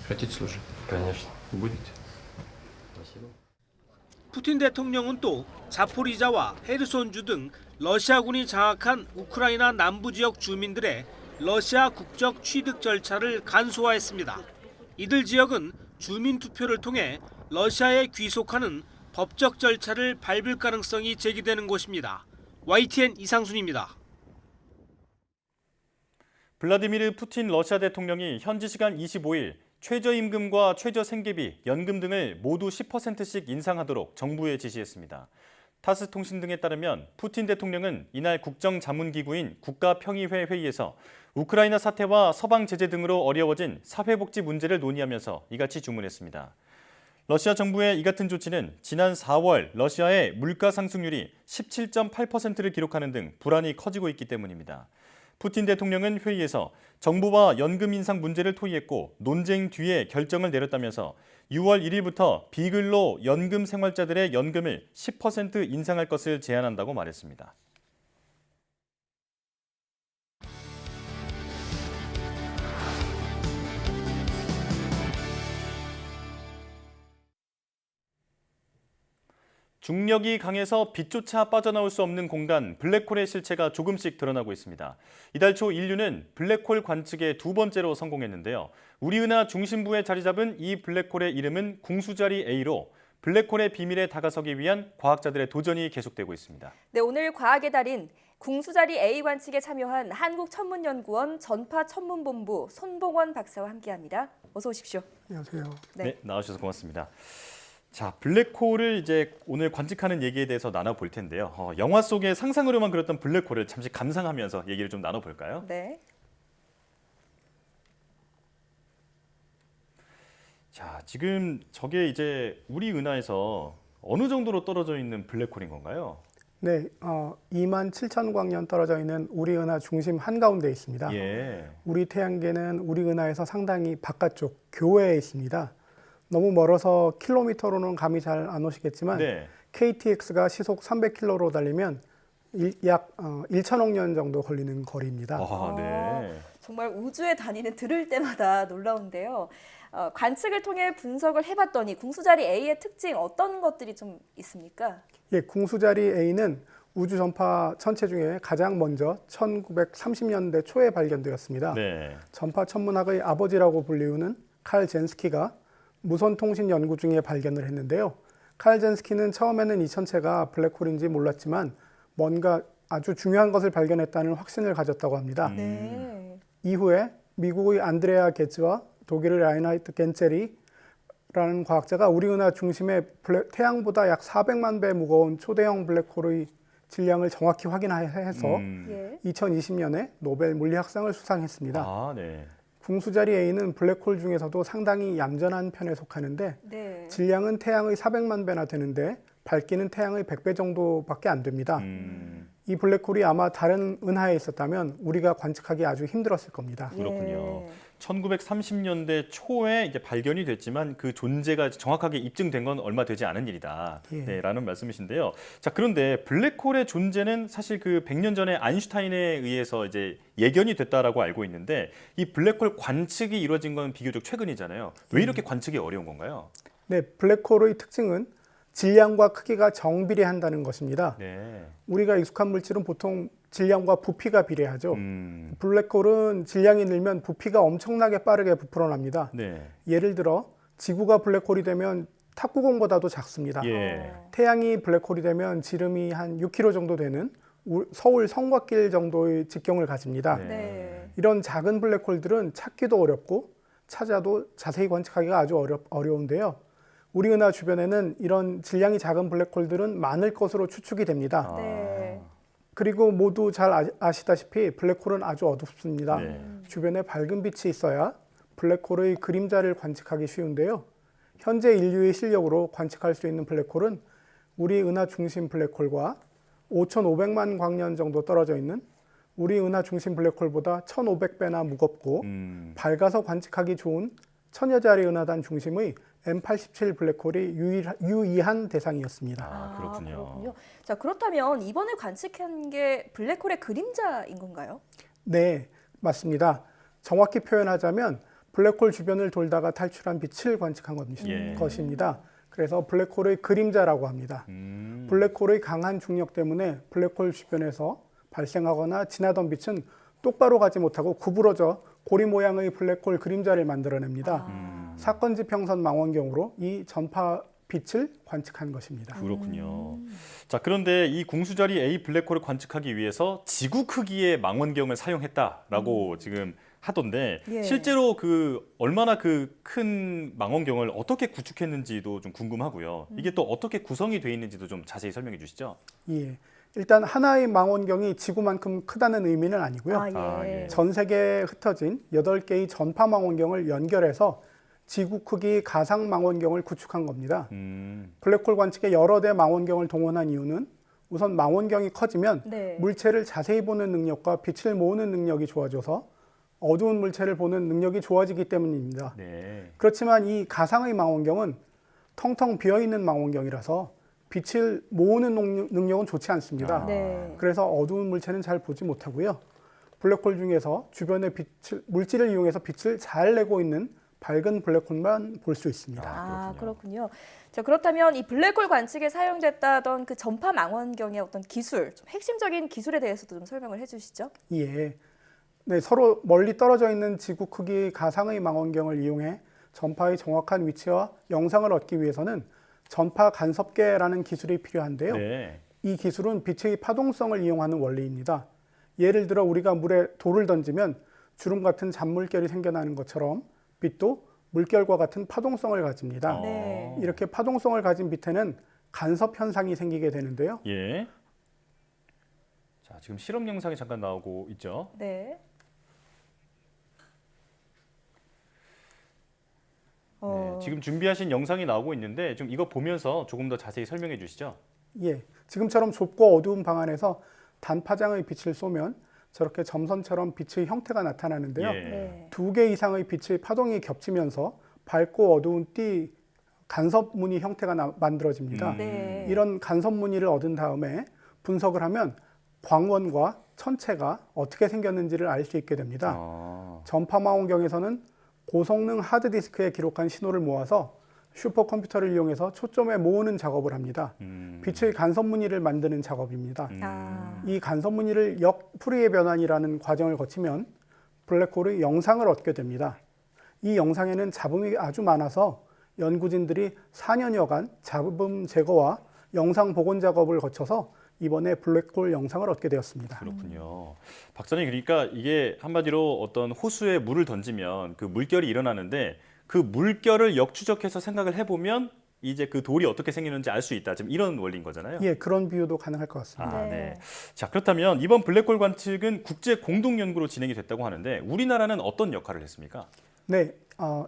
Хотите служить? Конечно. Будете? Спасибо. 푸틴 대통령은 또 자포리자와 헤르손주 등 러시아군이 장악한 우크라이나 남부 지역 주민들의 러시아 국적 취득 절차를 간소화했습니다. 이들 지역은 주민 투표를 통해 러시아에 귀속하는 법적 절차를 밟을 가능성이 제기되는 곳입니다. YTN 이상순입니다. 블라디미르 푸틴 러시아 대통령이 현지 시간 25일 최저임금과 최저생계비, 연금 등을 모두 10%씩 인상하도록 정부에 지시했습니다. 타스 통신 등에 따르면 푸틴 대통령은 이날 국정자문기구인 국가평의회 회의에서 우크라이나 사태와 서방 제재 등으로 어려워진 사회복지 문제를 논의하면서 이같이 주문했습니다. 러시아 정부의 이 같은 조치는 지난 4월 러시아의 물가 상승률이 17.8%를 기록하는 등 불안이 커지고 있기 때문입니다. 푸틴 대통령은 회의에서 정부와 연금 인상 문제를 토의했고 논쟁 뒤에 결정을 내렸다면서 6월 1일부터 비근로 연금 생활자들의 연금을 10% 인상할 것을 제안한다고 말했습니다. 중력이 강해서 빛조차 빠져나올 수 없는 공간 블랙홀의 실체가 조금씩 드러나고 있습니다. 이달 초 인류는 블랙홀 관측에 두 번째로 성공했는데요. 우리 은하 중심부에 자리 잡은 이 블랙홀의 이름은 궁수자리 A로 블랙홀의 비밀에 다가서기 위한 과학자들의 도전이 계속되고 있습니다. 네, 오늘 과학의 달인 궁수자리 A 관측에 참여한 한국천문연구원 전파천문본부 손봉원 박사와 함께합니다. 어서 오십시오. 안녕하세요. 네, 나와주셔서 고맙습니다. 자, 블랙홀을 이제 오늘 관측하는 얘기에 대해서 나눠볼 텐데요. 영화 속의 상상으로만 그렸던 블랙홀을 잠시 감상하면서 얘기를 좀 나눠볼까요? 네. 자, 지금 저게 이제 우리 은하에서 어느 정도로 떨어져 있는 블랙홀인 건가요? 네, 27,000광년 떨어져 있는 우리 은하 중심 한가운데 있습니다. 예. 우리 태양계는 우리 은하에서 상당히 바깥쪽 교외에 있습니다. 너무 멀어서 킬로미터로는 감이 잘 안 오시겠지만 네. KTX가 시속 300km로 달리면 약 1,000억 년 정도 걸리는 거리입니다. 아, 네. 정말 우주에 다니는 들을 때마다 놀라운데요. 관측을 통해 분석을 해봤더니 궁수자리 A의 특징 어떤 것들이 좀 있습니까? 예, 궁수자리 A는 우주 전파 천체 중에 가장 먼저 1930년대 초에 발견되었습니다. 네. 전파 천문학의 아버지라고 불리우는 칼 젠스키가 무선 통신 연구 중에 발견을 했는데요. 칼 젠스키는 처음에는 이 천체가 블랙홀인지 몰랐지만 뭔가 아주 중요한 것을 발견했다는 확신을 가졌다고 합니다. 이후에 미국의 안드레아 게츠와 독일의 라인하이트 겐체리라는 과학자가 우리 은하 중심의 태양보다 약 400만 배 무거운 초대형 블랙홀의 질량을 정확히 확인해서 2020년에 노벨 물리학상을 수상했습니다. 아, 네. 궁수자리 A는 블랙홀 중에서도 상당히 얌전한 편에 속하는데 질량은 태양의 400만 배나 되는데 밝기는 태양의 100배 정도밖에 안 됩니다. 이 블랙홀이 아마 다른 은하에 있었다면 우리가 관측하기 아주 힘들었을 겁니다. 그렇군요. 1930년대 초에 이제 발견이 됐지만 그 존재가 정확하게 입증된 건 얼마 되지 않은 일이다. 네, 라는 말씀이신데요. 자, 그런데 블랙홀의 존재는 사실 그 100년 전에 아인슈타인에 의해서 이제 예견이 됐다라고 알고 있는데 이 블랙홀 관측이 이루어진 건 비교적 최근이잖아요. 왜 이렇게 관측이 어려운 건가요? 네, 블랙홀의 특징은 질량과 크기가 정비례한다는 것입니다. 네. 우리가 익숙한 물질은 보통 질량과 부피가 비례하죠. 블랙홀은 질량이 늘면 부피가 엄청나게 빠르게 부풀어납니다. 네. 예를 들어 지구가 블랙홀이 되면 탁구공보다도 작습니다. 예. 태양이 블랙홀이 되면 지름이 한 6km 정도 되는 서울 성곽길 정도의 직경을 가집니다. 이런 작은 블랙홀들은 찾기도 어렵고 찾아도 자세히 관측하기가 아주 어려운데요. 우리 은하 주변에는 이런 질량이 작은 블랙홀들은 많을 것으로 추측이 됩니다. 그리고 모두 잘 아시다시피 블랙홀은 아주 어둡습니다. 주변에 밝은 빛이 있어야 블랙홀의 그림자를 관측하기 쉬운데요. 현재 인류의 실력으로 관측할 수 있는 블랙홀은 우리 은하 중심 블랙홀과 5,500만 광년 정도 떨어져 있는 우리 은하 중심 블랙홀보다 1,500배나 무겁고 밝아서 관측하기 좋은 천여자리 은하단 중심의 M87 블랙홀이 유의한 대상이었습니다. 아, 그렇군요. 자, 그렇다면 이번에 관측한 게 블랙홀의 그림자인 건가요? 네, 맞습니다. 정확히 표현하자면 블랙홀 주변을 돌다가 탈출한 빛을 관측한 것입니다. 그래서 블랙홀의 그림자라고 합니다. 블랙홀의 강한 중력 때문에 블랙홀 주변에서 발생하거나 지나던 빛은 똑바로 가지 못하고 구부러져 고리 모양의 블랙홀 그림자를 만들어냅니다. 사건 지평선 망원경으로 이 전파 빛을 관측한 것입니다. 그렇군요. 자, 그런데 이 궁수자리 A 블랙홀을 관측하기 위해서 지구 크기의 망원경을 사용했다라고 지금 하던데 실제로 그 얼마나 그 큰 망원경을 어떻게 구축했는지도 좀 궁금하고요. 이게 또 어떻게 구성이 돼 있는지도 좀 자세히 설명해 주시죠. 예. 일단 하나의 망원경이 지구만큼 크다는 의미는 아니고요. 전 세계에 흩어진 8개의 전파 망원경을 연결해서 지구 크기 가상 망원경을 구축한 겁니다. 블랙홀 관측에 여러 대 망원경을 동원한 이유는 우선 망원경이 커지면 물체를 자세히 보는 능력과 빛을 모으는 능력이 좋아져서 어두운 물체를 보는 능력이 좋아지기 때문입니다. 그렇지만 이 가상의 망원경은 텅텅 비어있는 망원경이라서 빛을 모으는 능력은 좋지 않습니다. 그래서 어두운 물체는 잘 보지 못하고요. 블랙홀 중에서 주변의 물질을 이용해서 빛을 잘 내고 있는 밝은 블랙홀만 볼 수 있습니다. 아, 그렇군요. 자, 그렇다면 이 블랙홀 관측에 사용됐다던 그 전파 망원경의 어떤 기술, 좀 핵심적인 기술에 대해서도 좀 설명을 해주시죠. 예. 네, 서로 멀리 떨어져 있는 지구 크기 가상의 망원경을 이용해 전파의 정확한 위치와 영상을 얻기 위해서는 전파 간섭계라는 기술이 필요한데요. 이 기술은 빛의 파동성을 이용하는 원리입니다. 예를 들어 우리가 물에 돌을 던지면 주름 같은 잔물결이 생겨나는 것처럼 빛도 물결과 같은 파동성을 가집니다. 이렇게 파동성을 가진 빛에는 간섭 현상이 생기게 되는데요. 자, 지금 실험 영상이 잠깐 나오고 있죠. 네, 지금 준비하신 영상이 나오고 있는데 좀 이거 보면서 조금 더 자세히 설명해 주시죠. 예, 지금처럼 좁고 어두운 방 안에서 단파장의 빛을 쏘면 저렇게 점선처럼 빛의 형태가 나타나는데요. 2개 이상의 빛의 파동이 겹치면서 밝고 어두운 띠 간섭무늬 형태가 만들어집니다. 이런 간섭무늬를 얻은 다음에 분석을 하면 광원과 천체가 어떻게 생겼는지를 알 수 있게 됩니다. 전파망원경에서는 고성능 하드디스크에 기록한 신호를 모아서 슈퍼컴퓨터를 이용해서 초점에 모으는 작업을 합니다. 빛의 간섭무늬를 만드는 작업입니다. 이 간섭무늬를 역푸리에 변환이라는 과정을 거치면 블랙홀의 영상을 얻게 됩니다. 이 영상에는 잡음이 아주 많아서 연구진들이 4년여간 잡음 제거와 영상 복원 작업을 거쳐서 이번에 블랙홀 영상을 얻게 되었습니다. 그렇군요. 박사님, 그러니까 이게 한마디로 어떤 호수에 물을 던지면 그 물결이 일어나는데 그 물결을 역추적해서 생각을 해보면 이제 그 돌이 어떻게 생기는지 알 수 있다. 지금 이런 원리인 거잖아요. 예, 그런 비유도 가능할 것 같습니다. 네. 자, 그렇다면 이번 블랙홀 관측은 국제 공동 연구로 진행이 됐다고 하는데 우리나라는 어떤 역할을 했습니까? 네,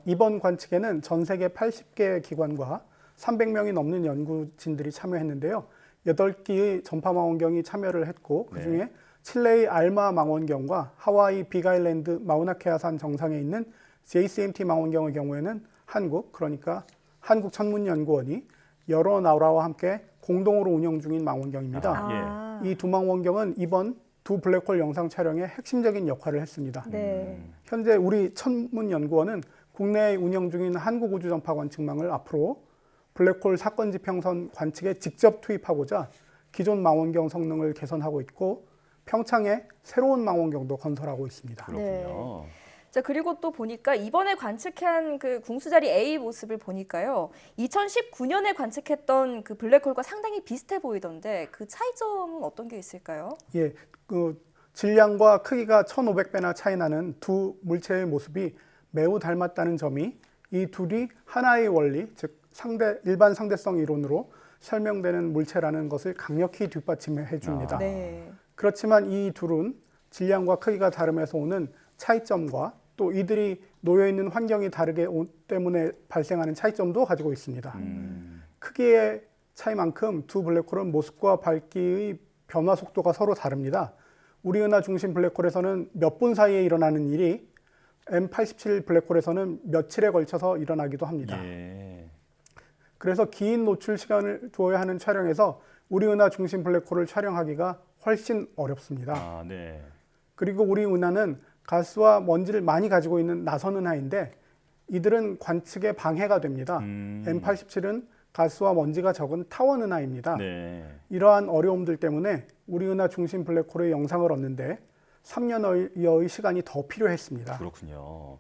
이번 관측에는 전 세계 80개 기관과 300명이 넘는 연구진들이 참여했는데요. 8개의 전파망원경이 참여를 했고 그중에 칠레의 알마 망원경과 하와이 빅아일랜드 마우나케아산 정상에 있는 JCMT 망원경의 경우에는 그러니까 한국천문연구원이 여러 나라와 함께 공동으로 운영 중인 망원경입니다. 이 두 망원경은 이번 두 블랙홀 영상 촬영에 핵심적인 역할을 했습니다. 현재 우리 천문연구원은 국내에 운영 중인 한국우주전파관측망을 앞으로 블랙홀 사건 지평선 관측에 직접 투입하고자 기존 망원경 성능을 개선하고 있고 평창에 새로운 망원경도 건설하고 있습니다. 그렇군요. 자, 그리고 또 보니까 이번에 관측한 그 궁수자리 A 모습을 보니까요. 2019년에 관측했던 그 블랙홀과 상당히 비슷해 보이던데 그 차이점은 어떤 게 있을까요? 예, 그 질량과 크기가 1,500배나 차이 나는 두 물체의 모습이 매우 닮았다는 점이 이 둘이 하나의 원리, 즉 일반 상대성 이론으로 설명되는 물체라는 것을 강력히 뒷받침해 줍니다. 그렇지만 이 둘은 질량과 크기가 다름에서 오는 차이점과 또 이들이 놓여 있는 환경이 다르게 때문에 발생하는 차이점도 가지고 있습니다. 크기의 차이만큼 두 블랙홀은 모습과 밝기의 변화 속도가 서로 다릅니다. 우리 은하 중심 블랙홀에서는 몇 분 사이에 일어나는 일이 M87 블랙홀에서는 며칠에 걸쳐서 일어나기도 합니다. 그래서 긴 노출 시간을 두어야 하는 촬영에서 우리 은하 중심 블랙홀을 촬영하기가 훨씬 어렵습니다. 그리고 우리 은하는 가스와 먼지를 많이 가지고 있는 나선 은하인데 이들은 관측에 방해가 됩니다. M87은 가스와 먼지가 적은 타원 은하입니다. 이러한 어려움들 때문에 우리 은하 중심 블랙홀의 영상을 얻는데 3년여의 시간이 더 필요했습니다. 그렇군요.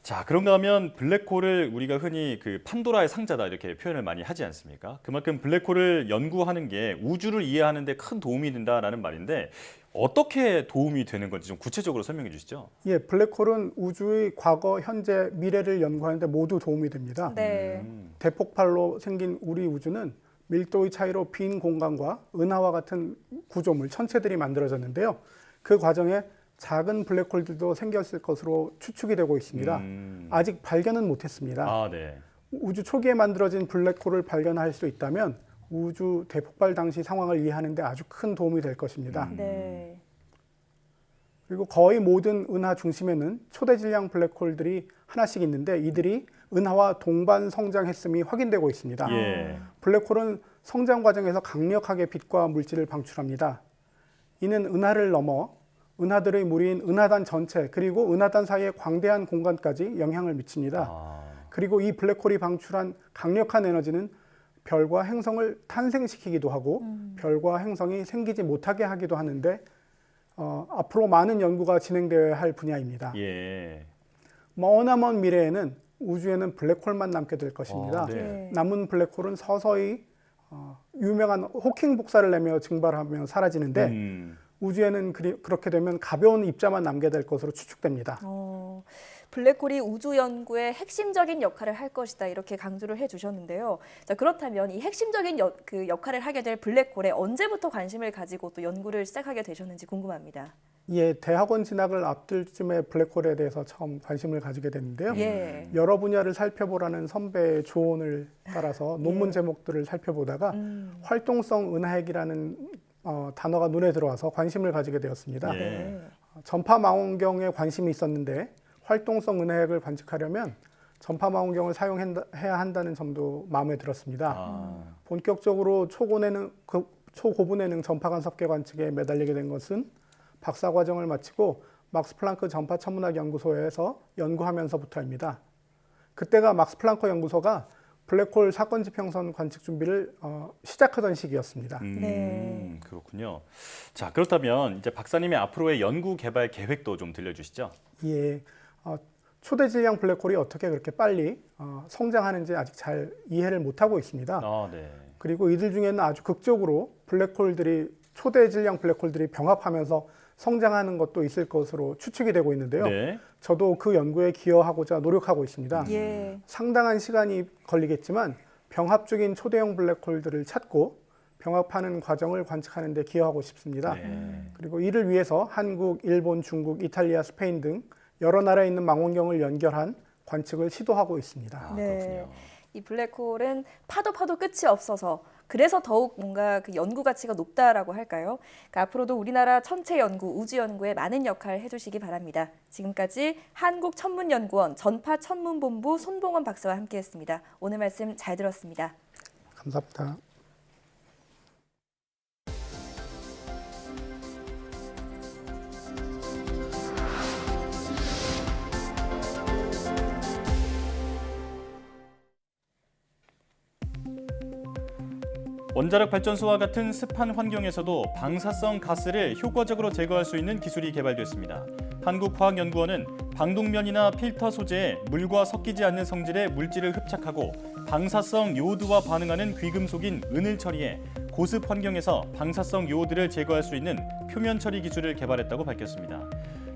자, 그런가 하면 블랙홀을 우리가 흔히 그 판도라의 상자다 이렇게 표현을 많이 하지 않습니까? 그만큼 블랙홀을 연구하는 게 우주를 이해하는 데 큰 도움이 된다라는 말인데 어떻게 도움이 되는 건지 좀 구체적으로 설명해 주시죠. 예, 블랙홀은 우주의 과거, 현재, 미래를 연구하는 데 모두 도움이 됩니다. 대폭발로 생긴 우리 우주는 밀도의 차이로 빈 공간과 은하와 같은 구조물, 천체들이 만들어졌는데요. 그 과정에 작은 블랙홀들도 생겼을 것으로 추측이 되고 있습니다. 아직 발견은 못했습니다. 우주 초기에 만들어진 블랙홀을 발견할 수 있다면 우주 대폭발 당시 상황을 이해하는 데 아주 큰 도움이 될 것입니다. 그리고 거의 모든 은하 중심에는 초대 질량 블랙홀들이 하나씩 있는데 이들이 은하와 동반 성장했음이 확인되고 있습니다. 블랙홀은 성장 과정에서 강력하게 빛과 물질을 방출합니다. 이는 은하를 넘어 은하들의 무리인 은하단 전체 그리고 은하단 사이의 광대한 공간까지 영향을 미칩니다. 그리고 이 블랙홀이 방출한 강력한 에너지는 별과 행성을 탄생시키기도 하고 별과 행성이 생기지 못하게 하기도 하는데 앞으로 많은 연구가 진행되어야 할 분야입니다. 머나먼 미래에는 우주에는 블랙홀만 남게 될 것입니다. 남은 블랙홀은 서서히 유명한 호킹 복사를 내며 증발하며 사라지는데 우주에는 그렇게 되면 가벼운 입자만 남게 될 것으로 추측됩니다. 블랙홀이 우주 연구의 핵심적인 역할을 할 것이다 이렇게 강조를 해주셨는데요. 자, 그렇다면 이 핵심적인 그 역할을 하게 될 블랙홀에 언제부터 관심을 가지고 또 연구를 시작하게 되셨는지 궁금합니다. 예, 대학원 진학을 앞둘 쯤에 블랙홀에 대해서 처음 관심을 가지게 됐는데요. 여러 분야를 살펴보라는 선배의 조언을 따라서 논문 제목들을 살펴보다가 활동성 은하핵이라는 단어가 눈에 들어와서 관심을 가지게 되었습니다. 전파 망원경에 관심이 있었는데 활동성 은하핵을 관측하려면 전파 망원경을 사용해야 한다는 점도 마음에 들었습니다. 본격적으로 초고분해능 전파 간섭계 관측에 매달리게 된 것은 박사 과정을 마치고 막스 플랑크 전파 천문학 연구소에서 연구하면서부터입니다. 그때가 막스 플랑크 연구소가 블랙홀 사건 지평선 관측 준비를 시작하던 시기였습니다. 그렇군요. 자, 그렇다면 이제 박사님의 앞으로의 연구 개발 계획도 좀 들려주시죠. 예, 초대 질량 블랙홀이 어떻게 그렇게 빨리 성장하는지 아직 잘 이해를 못하고 있습니다. 네. 그리고 이들 중에는 아주 극적으로 초대 질량 블랙홀들이 병합하면서 성장하는 것도 있을 것으로 추측이 되고 있는데요. 네. 저도 그 연구에 기여하고자 노력하고 있습니다. 예. 상당한 시간이 걸리겠지만 병합 중인 초대형 블랙홀들을 찾고 병합하는 과정을 관측하는 데 기여하고 싶습니다. 그리고 이를 위해서 한국, 일본, 중국, 이탈리아, 스페인 등 여러 나라에 있는 망원경을 연결한 관측을 시도하고 있습니다. 네. 이 블랙홀은 파도 끝이 없어서 그래서 더욱 뭔가 그 연구 가치가 높다라고 할까요? 그러니까 앞으로도 우리나라 천체 연구, 우주 연구에 많은 역할 해주시기 바랍니다. 지금까지 한국천문연구원 전파천문본부 손봉원 박사와 함께했습니다. 오늘 말씀 잘 들었습니다. 감사합니다. 원자력 발전소와 같은 습한 환경에서도 방사성 가스를 효과적으로 제거할 수 있는 기술이 개발됐습니다. 한국화학연구원은 방독면이나 필터 소재에 물과 섞이지 않는 성질의 물질을 흡착하고 방사성 요오드와 반응하는 귀금속인 은을 처리해 고습 환경에서 방사성 요오드를 제거할 수 있는 표면 처리 기술을 개발했다고 밝혔습니다.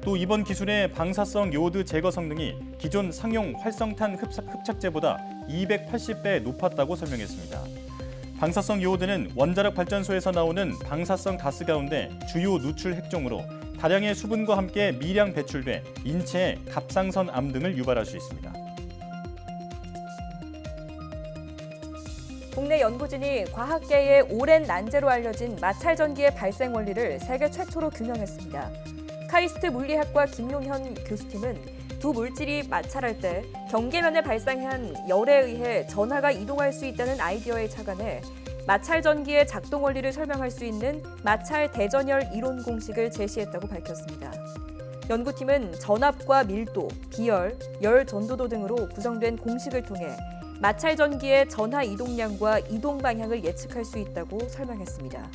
또 이번 기술의 방사성 요오드 제거 성능이 기존 상용 활성탄 흡착제보다 280배 높았다고 설명했습니다. 방사성 요오드는 원자력 발전소에서 나오는 방사성 가스 가운데 주요 누출 핵종으로 다량의 수분과 함께 미량 배출돼 인체에 갑상선 암 등을 유발할 수 있습니다. 국내 연구진이 과학계의 오랜 난제로 알려진 마찰 전기의 발생 원리를 세계 최초로 규명했습니다. 카이스트 물리학과 김용현 교수팀은 두 물질이 마찰할 때 경계면에 발생한 열에 의해 전하가 이동할 수 있다는 아이디어에 착안해 마찰 전기의 작동 원리를 설명할 수 있는 마찰 대전열 이론 공식을 제시했다고 밝혔습니다. 연구팀은 전압과 밀도, 비열, 열 전도도 등으로 구성된 공식을 통해 마찰 전기의 전하 이동량과 이동 방향을 예측할 수 있다고 설명했습니다.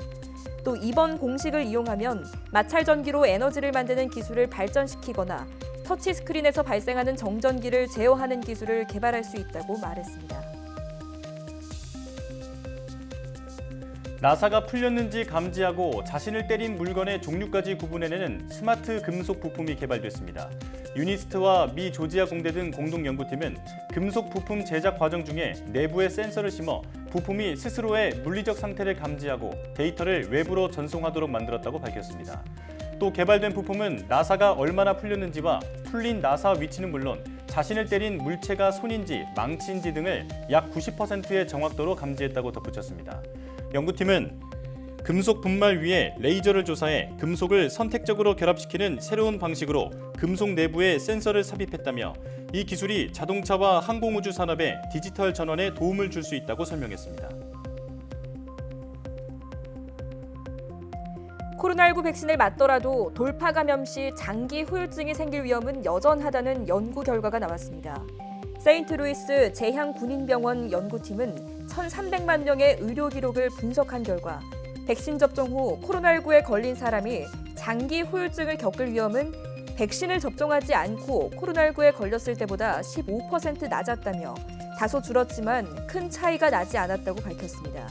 또 이번 공식을 이용하면 마찰 전기로 에너지를 만드는 기술을 발전시키거나 터치스크린에서 발생하는 정전기를 제어하는 기술을 개발할 수 있다고 말했습니다. 나사가 풀렸는지 감지하고 자신을 때린 물건의 종류까지 구분해내는 스마트 금속 부품이 개발됐습니다. 유니스트와 미 조지아 공대 등 공동 연구팀은 금속 부품 제작 과정 중에 내부에 센서를 심어 부품이 스스로의 물리적 상태를 감지하고 데이터를 외부로 전송하도록 만들었다고 밝혔습니다. 또 개발된 부품은 나사가 얼마나 풀렸는지와 풀린 나사 위치는 물론 자신을 때린 물체가 손인지 망치인지 등을 약 90%의 정확도로 감지했다고 덧붙였습니다. 연구팀은 금속 분말 위에 레이저를 조사해 금속을 선택적으로 결합시키는 새로운 방식으로 금속 내부에 센서를 삽입했다며 이 기술이 자동차와 항공우주 산업의 디지털 전환에 도움을 줄 수 있다고 설명했습니다. 코로나19 백신을 맞더라도 돌파 감염 시 장기 후유증이 생길 위험은 여전하다는 연구 결과가 나왔습니다. 세인트루이스 제향군인병원 연구팀은 1,300만 명의 의료 기록을 분석한 결과 백신 접종 후 코로나19에 걸린 사람이 장기 후유증을 겪을 위험은 백신을 접종하지 않고 코로나19에 걸렸을 때보다 15% 낮았다며 다소 줄었지만 큰 차이가 나지 않았다고 밝혔습니다.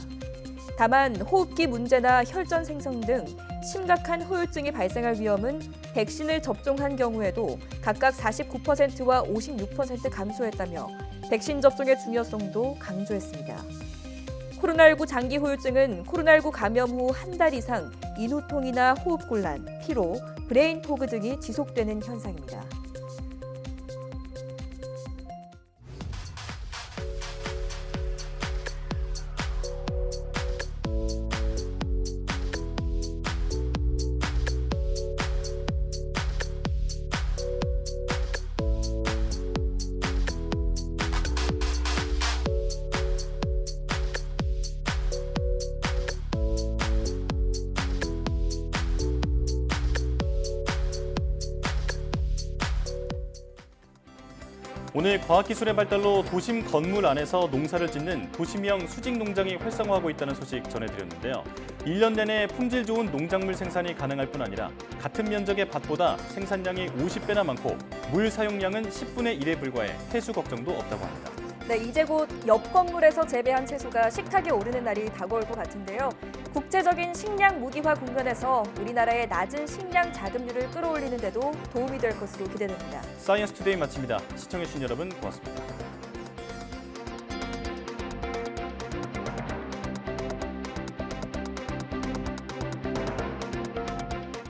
다만 호흡기 문제나 혈전 생성 등 심각한 후유증이 발생할 위험은 백신을 접종한 경우에도 각각 49%와 56% 감소했다며 백신 접종의 중요성도 강조했습니다. 코로나19 장기 후유증은 코로나19 감염 후 한 달 이상 인후통이나 호흡곤란, 피로, 브레인 포그 등이 지속되는 현상입니다. 오늘 과학기술의 발달로 도심 건물 안에서 농사를 짓는 도심형 수직 농장이 활성화하고 있다는 소식 전해드렸는데요. 1년 내내 품질 좋은 농작물 생산이 가능할 뿐 아니라 같은 면적의 밭보다 생산량이 50배나 많고 물 사용량은 10분의 1에 불과해 폐수 걱정도 없다고 합니다. 네, 이제 곧 옆 건물에서 재배한 채소가 식탁에 오르는 날이 다가올 것 같은데요. 국제적인 식량 무기화 국면에서 우리나라의 낮은 식량 자급률을 끌어올리는 데도 도움이 될 것으로 기대됩니다. 사이언스 투데이 마칩니다. 시청해주신 여러분 고맙습니다.